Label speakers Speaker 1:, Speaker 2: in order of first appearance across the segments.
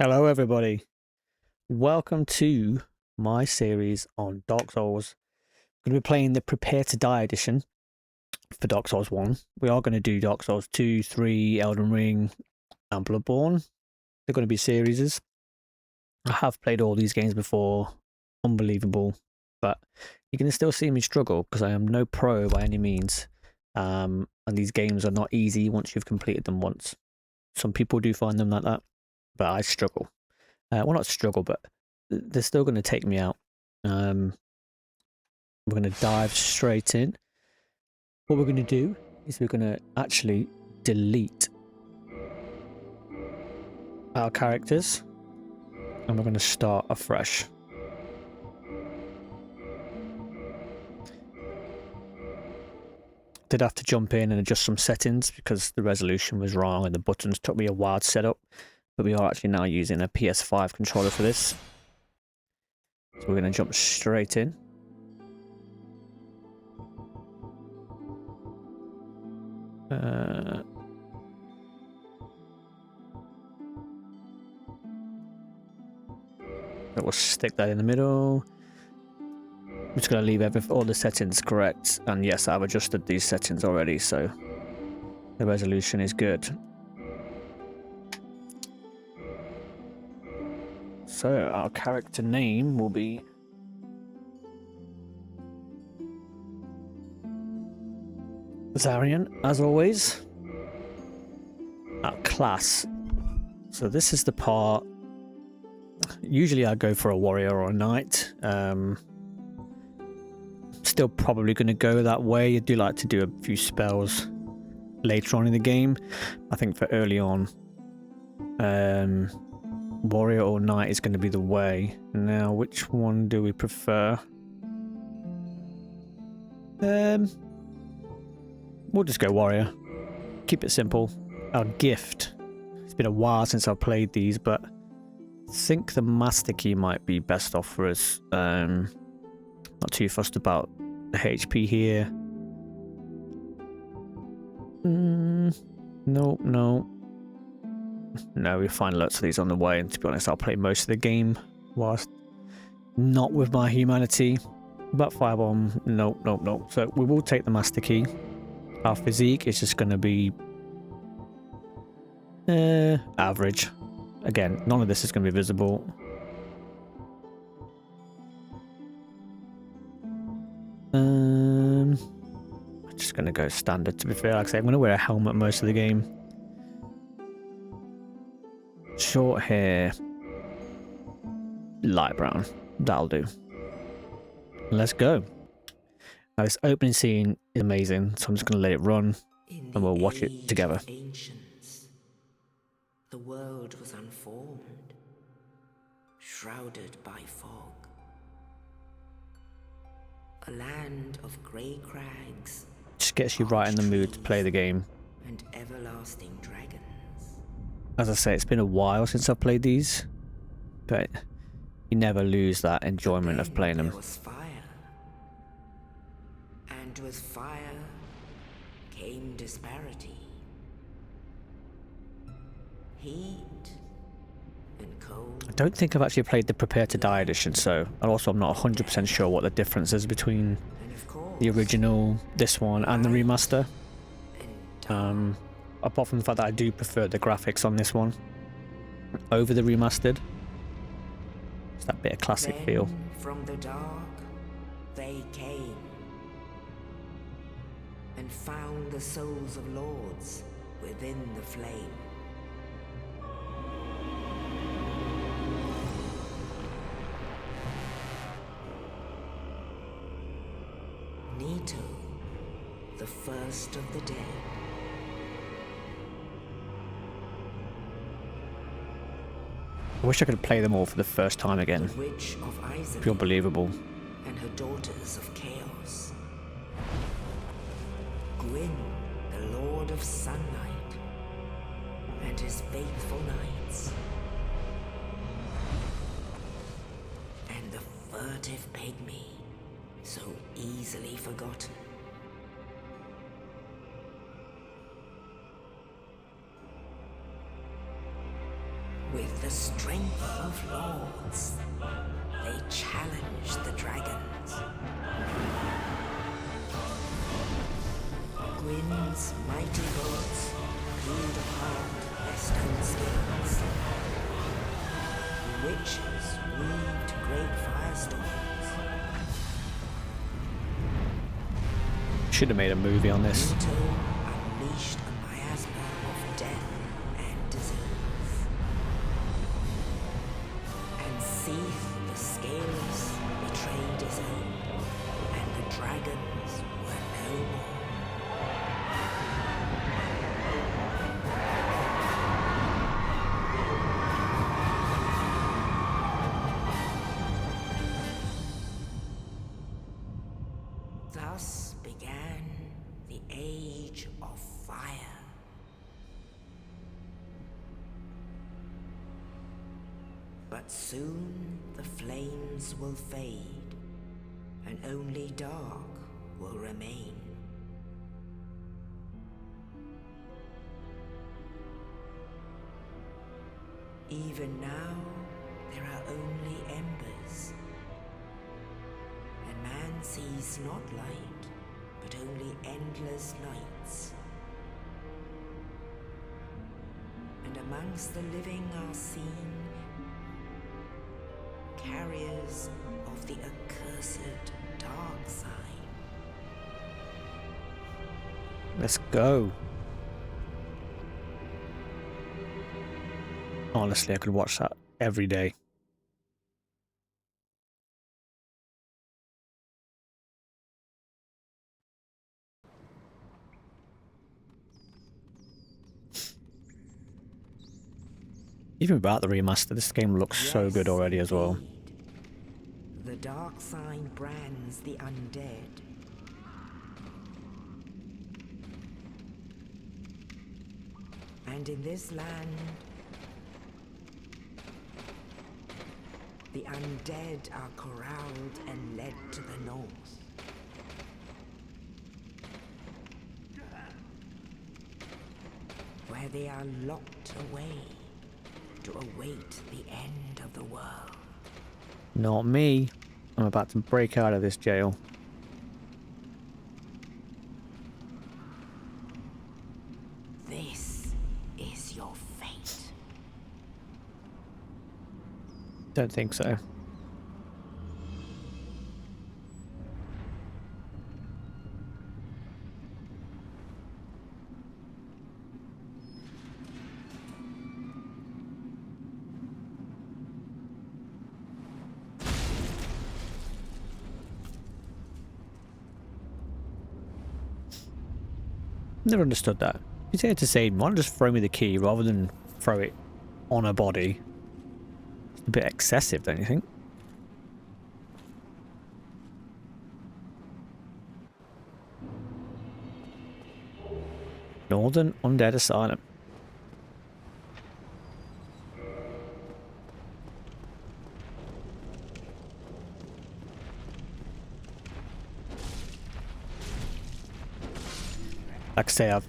Speaker 1: Hello, everybody. Welcome to my series on Dark Souls. I'm going to be playing the Prepare to Die edition for Dark Souls 1. We are going to do Dark Souls 2, 3, Elden Ring, and Bloodborne. They're going to be series. I have played all these games before. Unbelievable. But you're going to still see me struggle because I am no pro by any means. And these games are not easy once you've completed them once. Some people do find them like that, but I struggle. Well, not struggle, but they're still going to take me out. We're going to dive straight in. What we're going to do is we're going to actually delete our characters and we're going to start afresh. Did have to jump in and adjust some settings because the resolution was wrong and the buttons took me a while to set up, but we are actually now using a PS5 controller for this. So we're going to jump straight in. We'll stick that in the middle. I'm just going to leave all the settings correct. And yes, I've adjusted these settings already, so the resolution is good. So our character name will be Zarian, as always. Our class. So this is the part. Usually I go for a warrior or a knight. Still probably going to go that way. I do like to do a few spells later on in the game. I think for early on, warrior or knight is going to be the way. Now, which one do we prefer? We'll just go warrior. Keep it simple. Our gift. It's been a while since I've played these, but I think the master key might be best off for us. Not too fussed about the HP here. No, we find lots of these on the way, and to be honest, I'll play most of the game whilst not with my humanity. But firebomb, no. So we will take the master key. Our physique is just going to be average. Again, none of this is going to be visible. I'm just going to go standard, to be fair. Like I say, I'm going to wear a helmet most of the game. Short hair. Light brown. That'll do. Let's go. Now, this opening scene is amazing, so I'm just going to let it run and we'll watch it together.
Speaker 2: Ancients, the world was unformed, shrouded by fog. A land of grey crags.
Speaker 1: Just gets you right in the mood to play the game.
Speaker 2: And everlasting dragons.
Speaker 1: As I say, it's been a while since I've played these, but you never lose that enjoyment of playing them.
Speaker 2: There was fire. And with fire came disparity. Heat and cold.
Speaker 1: I don't think I've actually played the Prepare to Die edition, so and also I'm not 100% sure what the difference is between the original, this one, and the remaster. Apart from the fact that I do prefer the graphics on this one over the remastered. It's that bit of classic feel.
Speaker 2: From the dark, they came and found the souls of lords within the flame. Nito, the first of the dead.
Speaker 1: I wish I could play them all for the first time again.
Speaker 2: The witch of Isaac
Speaker 1: Feel believable.
Speaker 2: and her daughters of chaos. Gwyn, the Lord of Sunlight, and his faithful knights. And the furtive pygmy, so easily forgotten. With the strength of lords, they challenged the dragons. Gwyn's mighty bullets peeled apart their stone skins. The witches weaved great firestorms.
Speaker 1: Should have made a movie on this.
Speaker 2: Pluto unleashed a miasma of death and disease. And Seath the Scaleless betrayed his own, and the dragons were no more. Thus began the Age of Fire. But soon the flames will fade, and only dark will remain. Even now, there are only embers. And man sees not light, but only endless nights. And amongst the living are seen carriers of the accursed dark side.
Speaker 1: Let's go. Honestly, I could watch that every day. Even without the remaster, this game looks so good already as well.
Speaker 2: The dark sign brands the undead. And in this land, the undead are corralled and led to the north. Where they are locked away to await the end of the world.
Speaker 1: Not me. I'm about to break out of this jail.
Speaker 2: This is your fate.
Speaker 1: Don't think so. Never understood that. You say to say, why not just throw me the key rather than throw it on a body? It's a bit excessive, don't you think? Northern Undead Asylum. Like I say, I've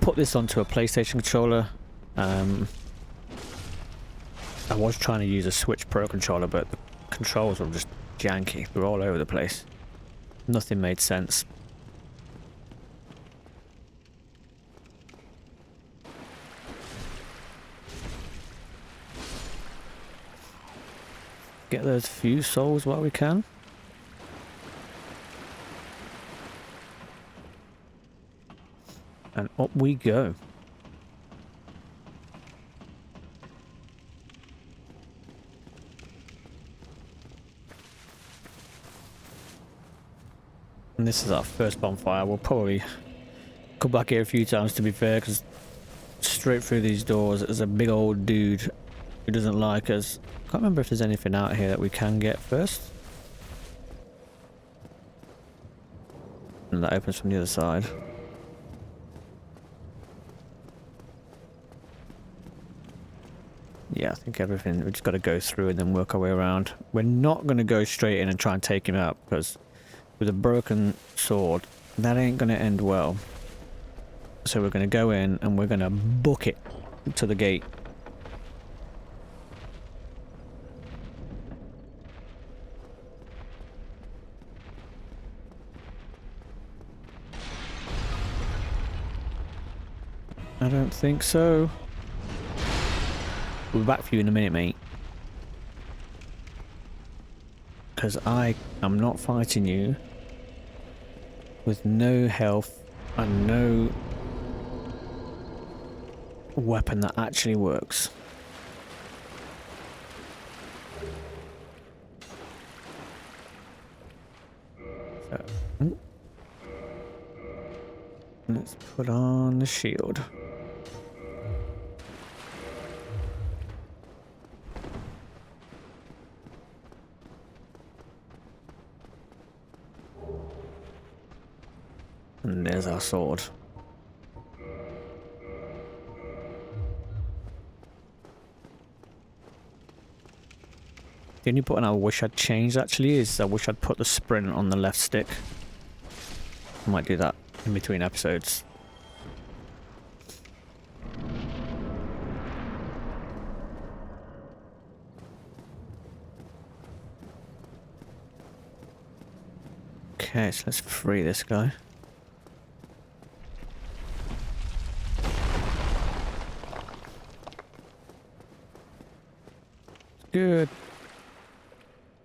Speaker 1: put this onto a PlayStation controller. I was trying to use a Switch Pro controller, but the controls were just janky. They were all over the place. Nothing made sense. Get those few souls while we can. And up we go. And this is our first bonfire. We'll probably come back here a few times, to be fair, because straight through these doors is a big old dude who doesn't like us. Can't remember if there's anything out here that we can get first. And that opens from the other side. Yeah, I think everything, we just got to go through and then work our way around. We're not going to go straight in and try and take him out, because with a broken sword, that ain't going to end well. So we're going to go in and we're going to book it to the gate. don't think so. We'll be back for you in a minute, mate. Because I am not fighting you with no health and no weapon that actually works. So, let's put on the shield. And there's our sword. The only button I wish I'd changed actually is I wish I'd put the sprint on the left stick. I might do that in between episodes. Okay, so let's free this guy. Good.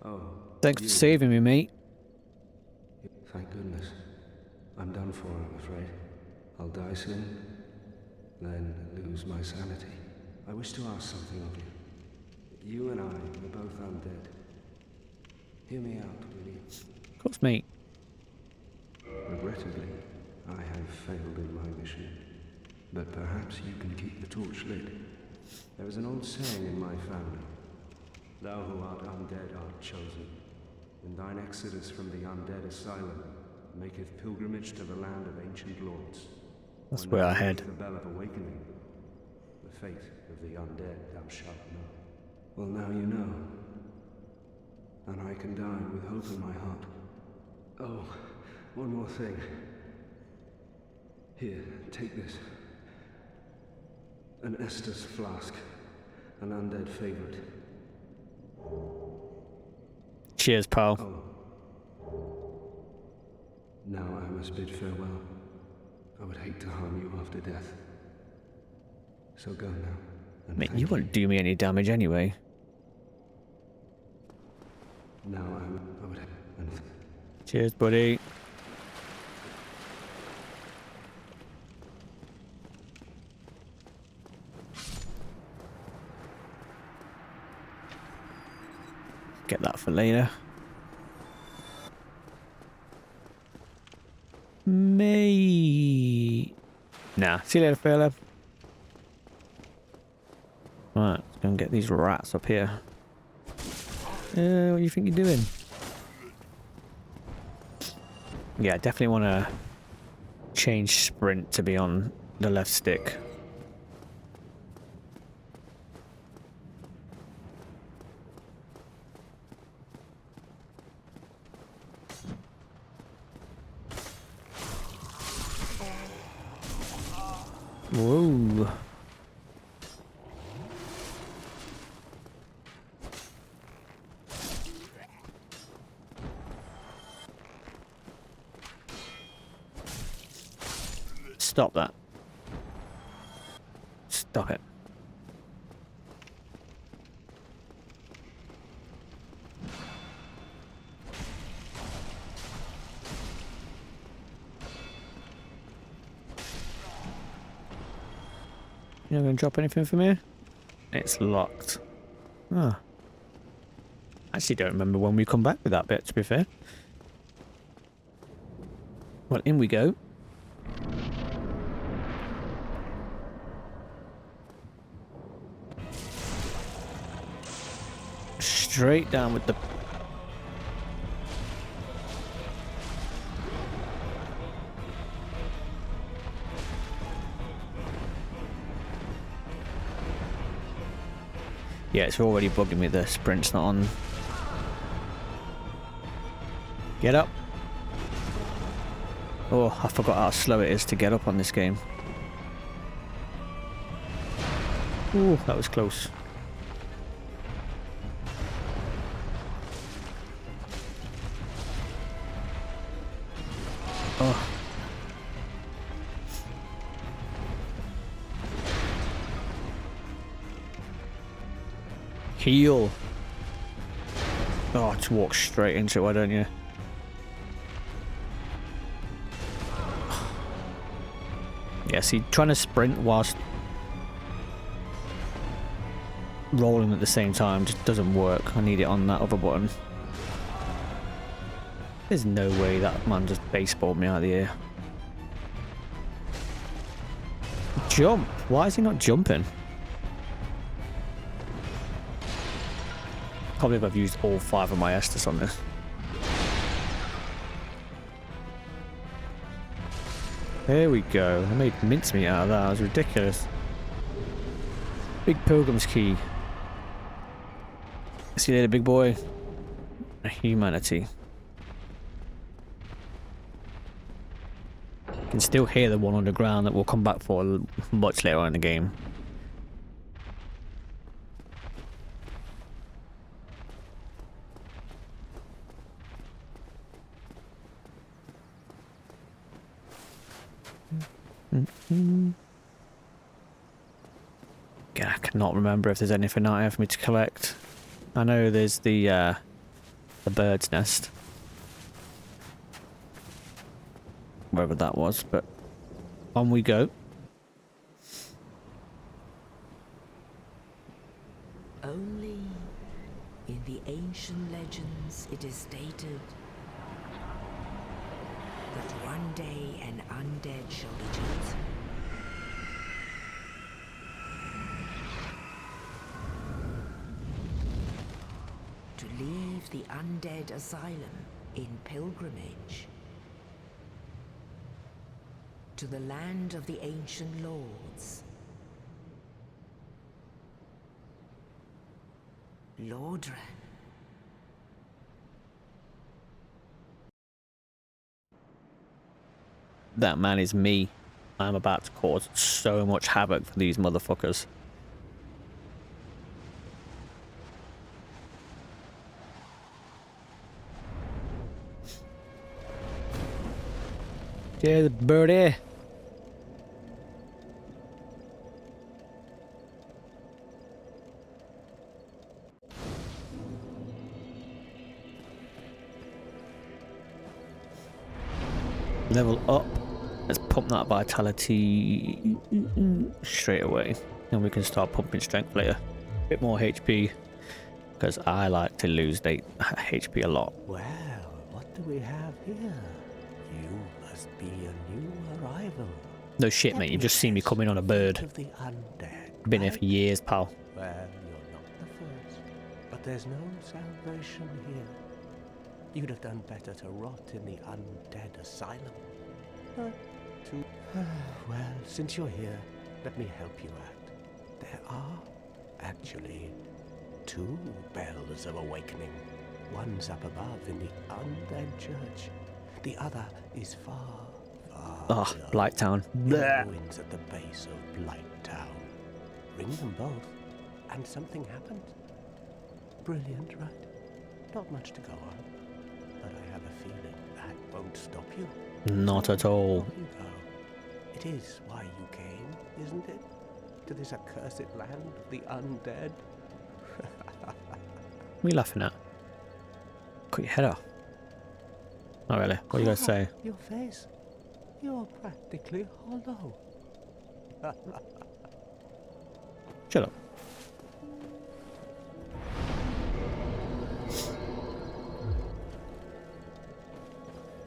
Speaker 3: Oh.
Speaker 1: Thanks for saving me, mate.
Speaker 3: Thank goodness. I'm done for, I'm afraid. I'll die soon, then lose my sanity. I wish to ask something of you. You and I are both undead. Hear me out, will you?
Speaker 1: Of course, mate.
Speaker 3: Regrettably, I have failed in my mission. But perhaps you can keep the torch lit. There is an old saying in my family. Thou who art undead art chosen, and thine exodus from the undead asylum maketh pilgrimage to the land of ancient lords.
Speaker 1: That's
Speaker 3: When
Speaker 1: where
Speaker 3: thou
Speaker 1: I head.
Speaker 3: hearest the bell of awakening, the fate of the undead thou shalt know. Well, now you know, and I can die with hope in my heart. Oh, one more thing. Here, take this. An Estus flask, an undead favorite.
Speaker 1: Cheers, pal.
Speaker 3: Oh. Now I must bid farewell. I would hate to harm you after death. So go now. And
Speaker 1: Mate,
Speaker 3: thank
Speaker 1: you wouldn't do me any damage anyway.
Speaker 3: Now I would. And
Speaker 1: Cheers, buddy. Get that for later. Nah, see you later, fella. Right, let's go and get these rats up here. What do you think you're doing? Yeah, definitely want to change sprint to be on the left stick. Whoa. Stop that. Stop it. You're not going to drop anything from here? It's locked. Ah. Actually don't remember when we come back with that bit, to be fair. Well, in we go. Straight down with the... Yeah, it's already bugging me, the sprint's not on. Get up. Oh, I forgot how slow it is to get up on this game. Ooh, that was close. Oh. Heal. Oh, just walk straight into it, why don't you? Yeah, see, trying to sprint whilst rolling at the same time just doesn't work. I need it on that other button. There's no way that man just baseballed me out of the air. Jump! Why is he not jumping? Can't believe I've used all 5 of my Estus on this. There we go. I made mincemeat out of that. That was ridiculous. Big Pilgrim's Key. See you later, big boy. Humanity. You can still hear the one on the ground that we'll come back for much later on in the game. I cannot remember if there's anything out here for me to collect. I know there's the bird's nest. Wherever that was, but on we go.
Speaker 2: Only in the ancient legends it is stated that one day an undead shall be chosen. To leave the undead asylum in pilgrimage to the land of the ancient lords. Lordran.
Speaker 1: That man is me. I'm about to cause so much havoc for these motherfuckers. Yeah, the birdie. Level up. Let's pump that vitality straight away. And we can start pumping strength later. Bit more HP. Because I like to lose HP a lot.
Speaker 4: Well, what do we have here? You must be a new arrival.
Speaker 1: No shit, mate. You've just seen me coming on a bird.
Speaker 4: Of the undead,
Speaker 1: Been here for years, pal.
Speaker 4: Well, you're not the first. But there's no salvation here. You'd have done better to rot in the undead asylum. Well, since you're here, let me help you out. There are, actually, 2 bells of awakening. One's up above in the undead church. The other is far, far below.
Speaker 1: Blight Town.
Speaker 4: Ruins at the base of Blight Town. Ring them both, and something happens. Brilliant, right? Not much to go on, but I have a feeling that won't stop you.
Speaker 1: Not at all.
Speaker 4: Off you go. It is why you came, isn't it? To this accursed land of the undead.
Speaker 1: What are you laughing at? Cut your head off. Not really. What are you going to say?
Speaker 4: Your face. You're practically hollow.
Speaker 1: Shut up.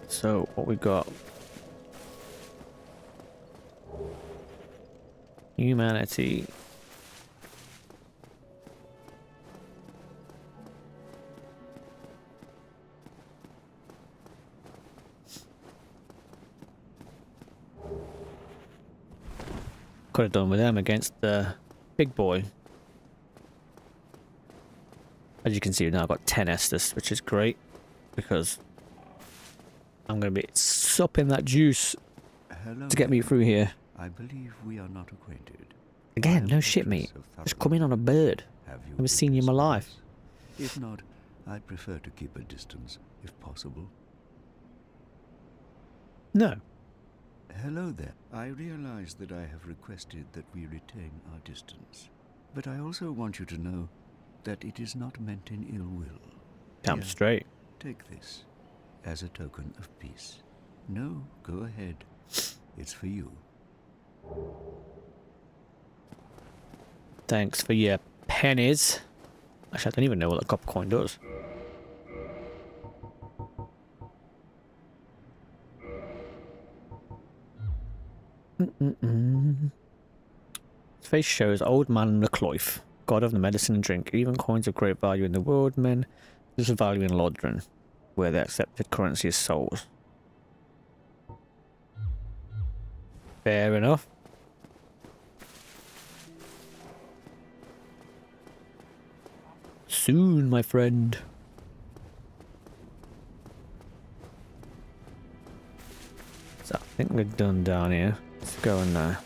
Speaker 1: So, what we got? Humanity. Could have done with them against the big boy. As you can see now, I've got 10 Estus, which is great because I'm going to be supping that juice to get me through here.
Speaker 3: I believe we are not acquainted.
Speaker 1: Again, no shit, mate. Just come in on a bird. Never seen you in my life.
Speaker 3: If not, I'd prefer to keep a distance, if possible.
Speaker 1: No.
Speaker 3: Hello there. I realize that I have requested that we retain our distance. But I also want you to know
Speaker 5: that it is not meant in ill will.
Speaker 1: Damn
Speaker 5: Here,
Speaker 1: straight.
Speaker 5: take this as a token of peace. No, go ahead. It's for you.
Speaker 1: Thanks for your pennies. Actually, I don't even know what a copper coin does. His face shows Old Man Nucloif, god of the medicine and drink. Even coins of great value in the world, men. There's a value in Lordran, where the accepted currency is souls. Fair enough. Soon, my friend. So I think we're done down here. Let's go in there.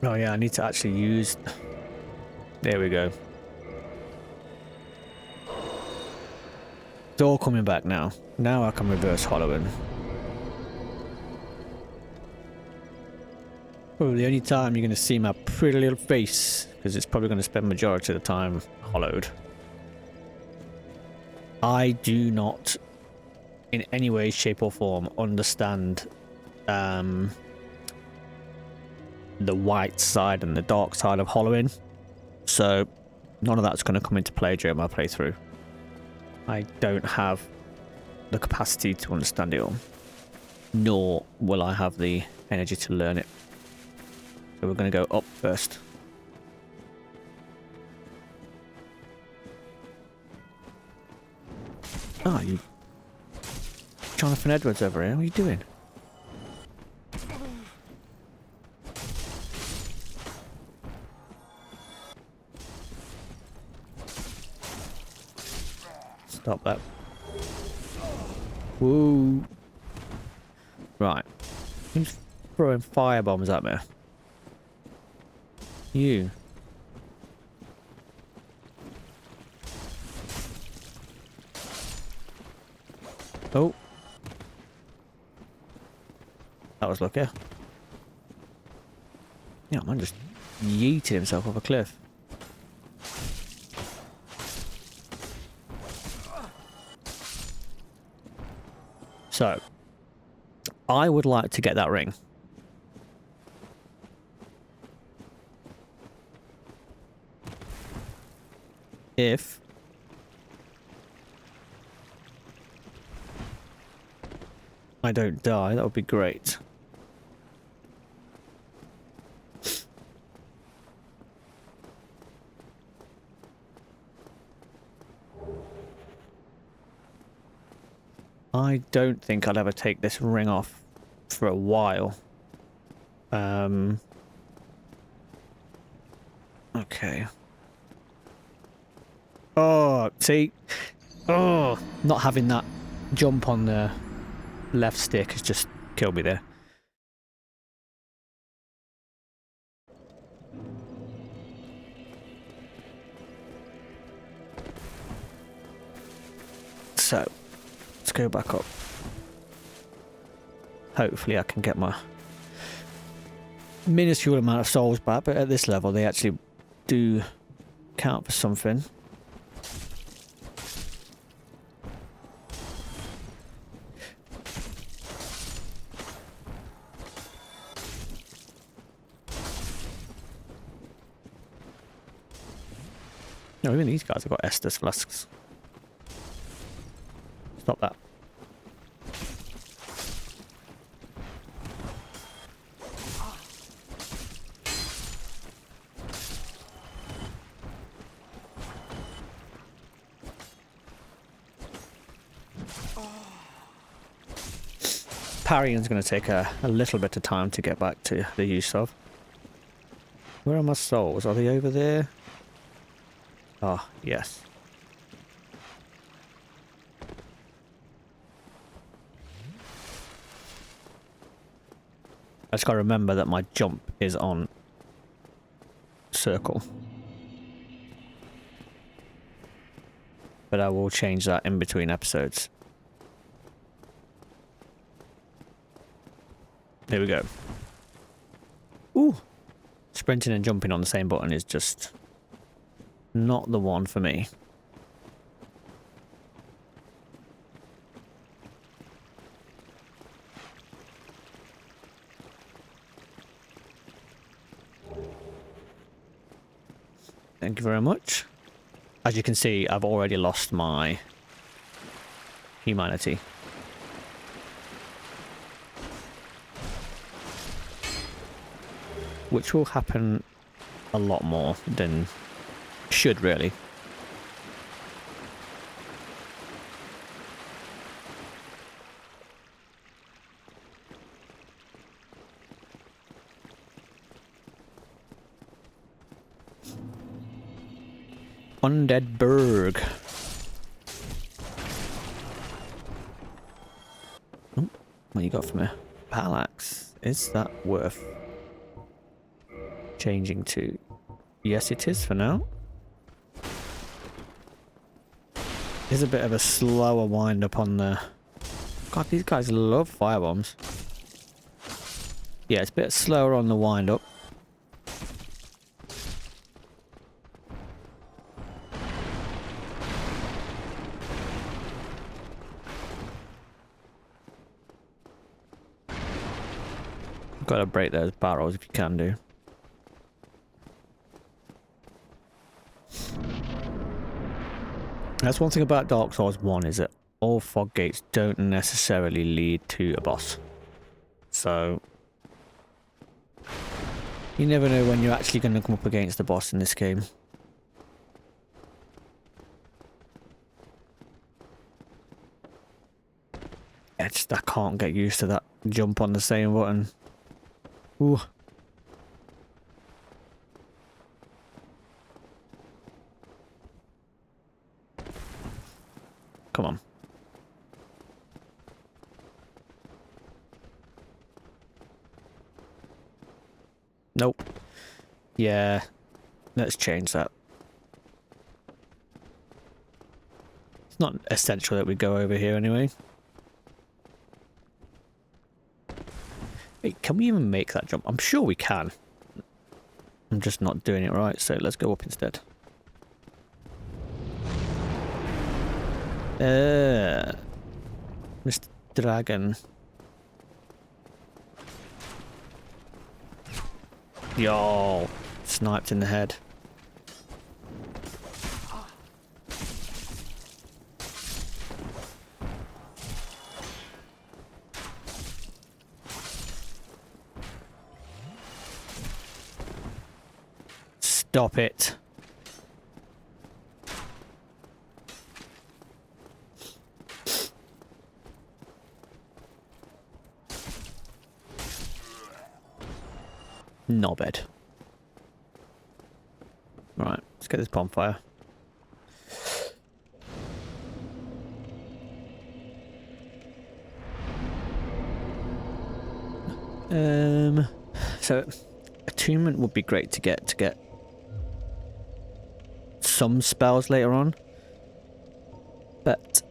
Speaker 1: Oh yeah, I need to actually use... There we go. It's all coming back now. Now I can reverse hollowing. Probably the only time you're going to see my pretty little face, because it's probably going to spend majority of the time hollowed. I do not, in any way, shape or form, understand the white side and the dark side of hollowing. So none of that's going to come into play during my playthrough. I don't have the capacity to understand it all, nor will I have the energy to learn it. So we're going to go up first. Ah, you... Jonathan Edwards over here, what are you doing? Stop that. Woo. Right. Who's throwing fire bombs at me? You. Oh. That was lucky. Yeah, man just yeeted himself off a cliff. So, I would like to get that ring. If I don't die, that would be great. I don't think I'll ever take this ring off for a while. Okay. Oh, see? Oh, not having that jump on the left stick has just killed me there. So, let's go back up. Hopefully I can get my minuscule amount of souls back, but at this level they actually do count for something. No, even these guys have got Estus flasks. Stop that. Parrying's going to take a little bit of time to get back to the use of. Where are my souls? Are they over there? Ah, yes. I just got to remember that my jump is on circle. But I will change that in between episodes. There we go. Ooh. Sprinting and jumping on the same button is just not the one for me. Thank you very much. As you can see, I've already lost my humanity. Which will happen a lot more than should, really. Undead Berg. Oh, what you got for me? Parallax. Is that worth changing to? Yes, it is for now. There's a bit of a slower wind up on the... God, these guys love firebombs. Yeah, it's a bit slower on the wind up. Gotta break those barrels if you can do. That's one thing about Dark Souls 1 is that all fog gates don't necessarily lead to a boss. So you never know when you're actually going to come up against the boss in this game. I can't get used to that jump on the same button. Ooh. Come on. Nope. Yeah. Let's change that. It's not essential that we go over here anyway. Wait, can we even make that jump? I'm sure we can. I'm just not doing it right, so let's go up instead. Mr. Dragon. Yo, sniped in the head. Stop it. Knobhead. Right, let's get this bonfire. So attunement would be great to get some spells later on, but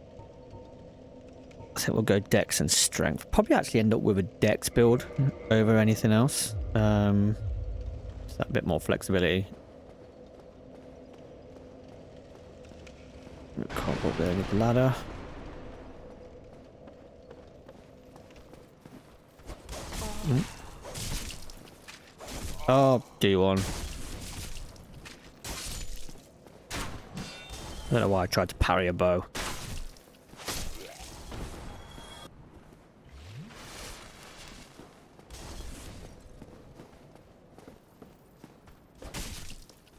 Speaker 1: I think we'll go dex and strength. Probably actually end up with a dex build over anything else. Just that bit more flexibility. Can't go up there with the ladder. Oh, D1. I don't know why I tried to parry a bow.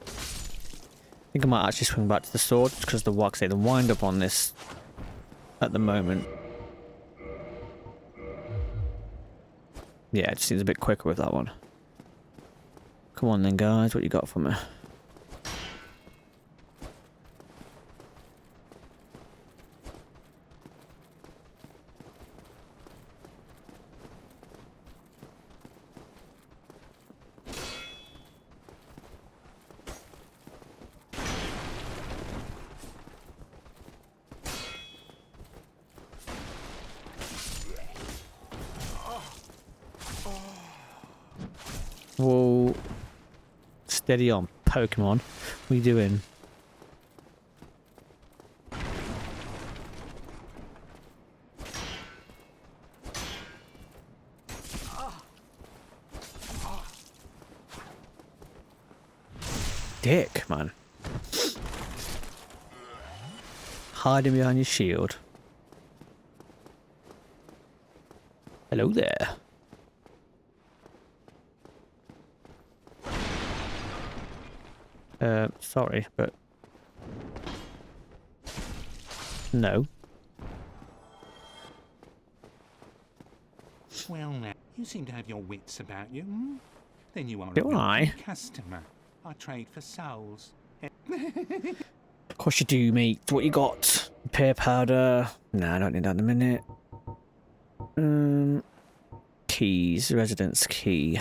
Speaker 1: I think I might actually swing back to the sword because the wind up on this at the moment. Yeah, it just seems a bit quicker with that one. Come on then, guys, what you got for me? Whoa. Steady on, Pokemon. What are you doing? Dick, man. Hiding behind your shield. Hello there. Sorry, but... No.
Speaker 6: Well now, you seem to have your wits about you, hmm? Then you are a
Speaker 1: Do
Speaker 6: welcome
Speaker 1: I?
Speaker 6: customer. I trade for souls.
Speaker 1: Of course you do, mate. What you got? Repair powder. Nah, I don't need that in a minute. Keys. Residence key.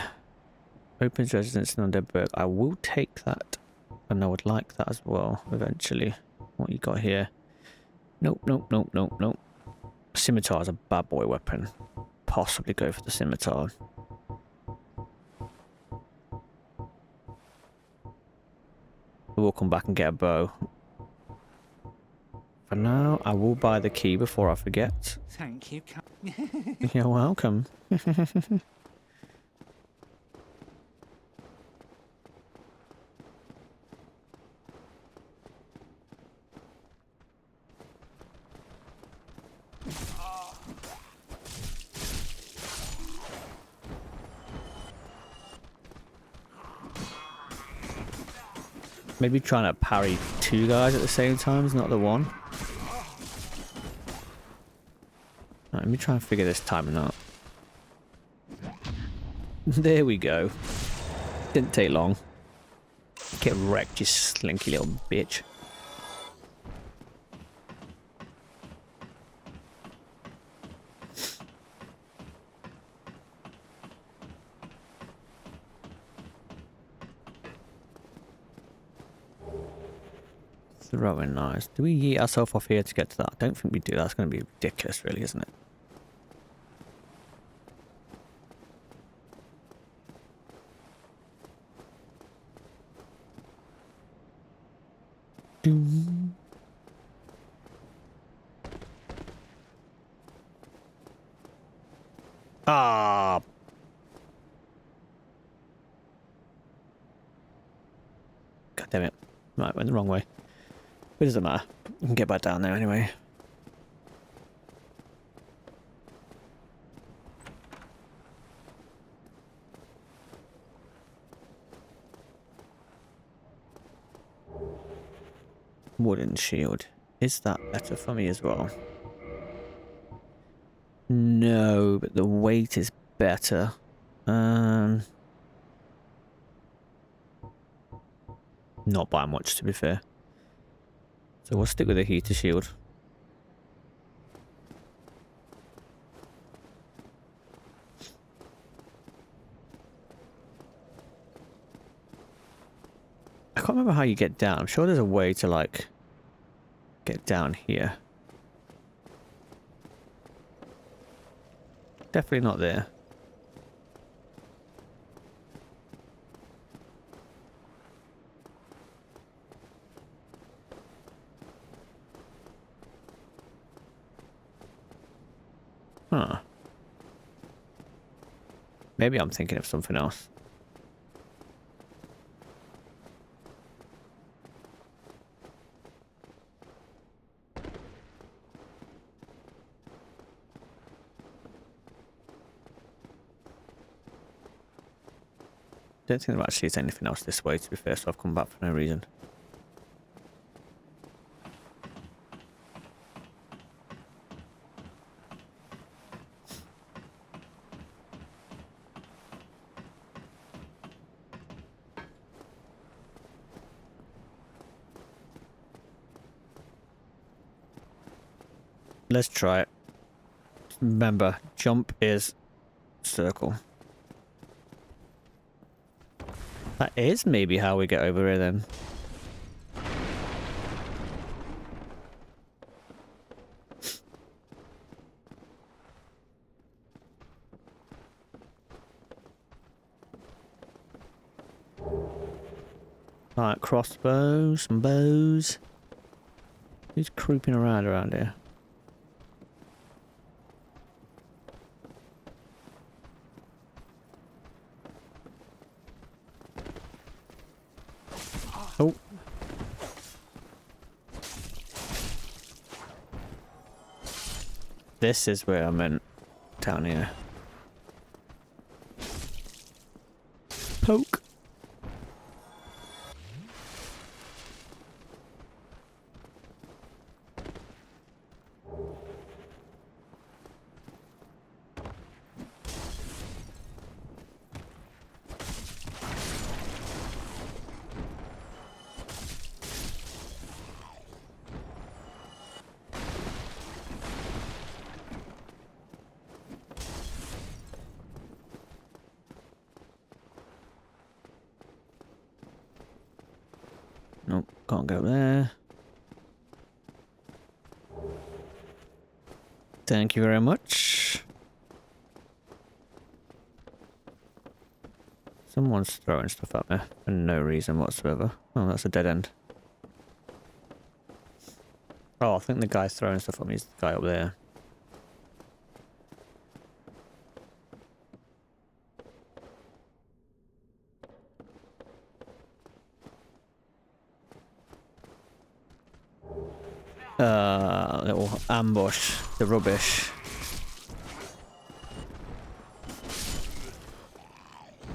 Speaker 1: Opens residence in Underberg. I will take that. And I would like that as well, eventually. What you got here? Nope, nope, nope, nope, nope. Scimitar is a bad boy weapon. Possibly go for the scimitar. We'll come back and get a bow. For now, I will buy the key before I forget.
Speaker 6: Thank you.
Speaker 1: You're welcome. Maybe trying to parry two guys at the same time is not the one. Right, let me try and figure this timing out. There we go. Didn't take long. Get wrecked, you slinky little bitch. Throwing knives. Do we yeet ourselves off here to get to that? I don't think we do. That's going to be ridiculous, really, isn't it? Doom. Ah. God damn it. Right, went the wrong way. But it doesn't matter. You can get back down there anyway. Wooden shield. Is that better for me as well? No, but the weight is better. Not by much, to be fair. So we'll stick with the heater shield. I can't remember how you get down. I'm sure there's a way to, like, get down here. Definitely not there. Huh. Maybe I'm thinking of something else. Don't think there actually is anything else this way, to be fair, so I've come back for no reason. Let's try it. Remember, jump is circle. That is maybe how we get over here then. Like crossbows, some bows. Who's creeping around here? Oh. This is where I meant, down here. Poke. Nope, can't go there. Thank you very much. Someone's throwing stuff at me for no reason whatsoever. Oh, that's a dead end. Oh, I think the guy's throwing stuff at me is the guy up there. Little ambush, the rubbish.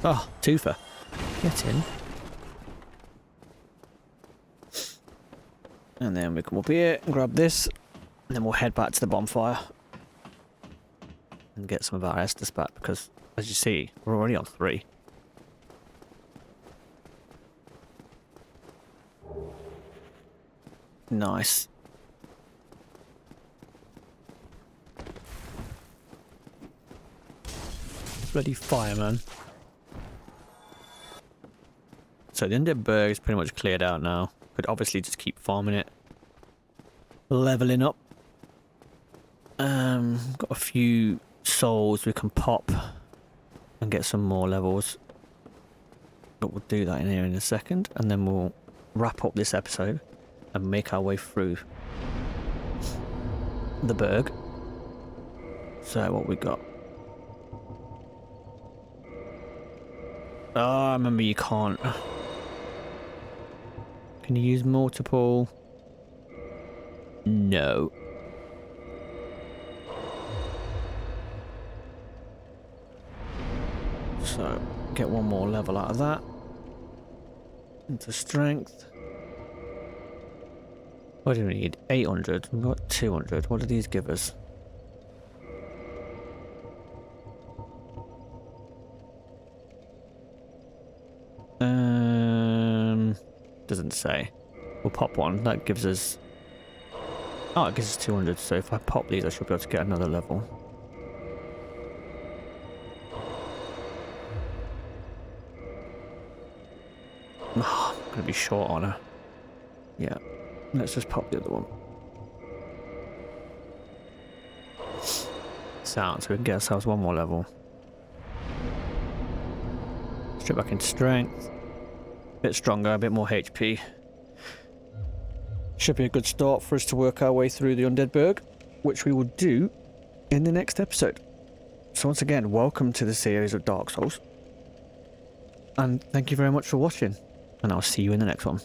Speaker 1: Oh, twofer. Get in. And then we come up here and grab this. And then we'll head back to the bonfire. And get some of our Estus back because, as you see, we're already on 3. Nice. Bloody fireman. So the undead burg is pretty much cleared out now. Could obviously just keep farming it. Leveling up. Got a few souls we can pop and get some more levels. But we'll do that in here in a second, and then we'll wrap up this episode and make our way through the burg. So what we got? Oh, I remember you can't. Can you use multiple? No. So, get one more level out of that. Into strength. What do we need? 800. We've got 200. What do these give us? Doesn't say. We'll pop one. That gives us... Oh, it gives us 200. So if I pop these, I should be able to get another level. Oh, I'm going to be short on her. Yeah. Let's just pop the other one. Sound, so we can get ourselves one more level. Straight back into strength. A bit stronger, a bit more HP. Should be a good start for us to work our way through the Undead Burg, which we will do in the next episode. So once again, welcome to the series of Dark Souls. And thank you very much for watching, and I'll see you in the next one.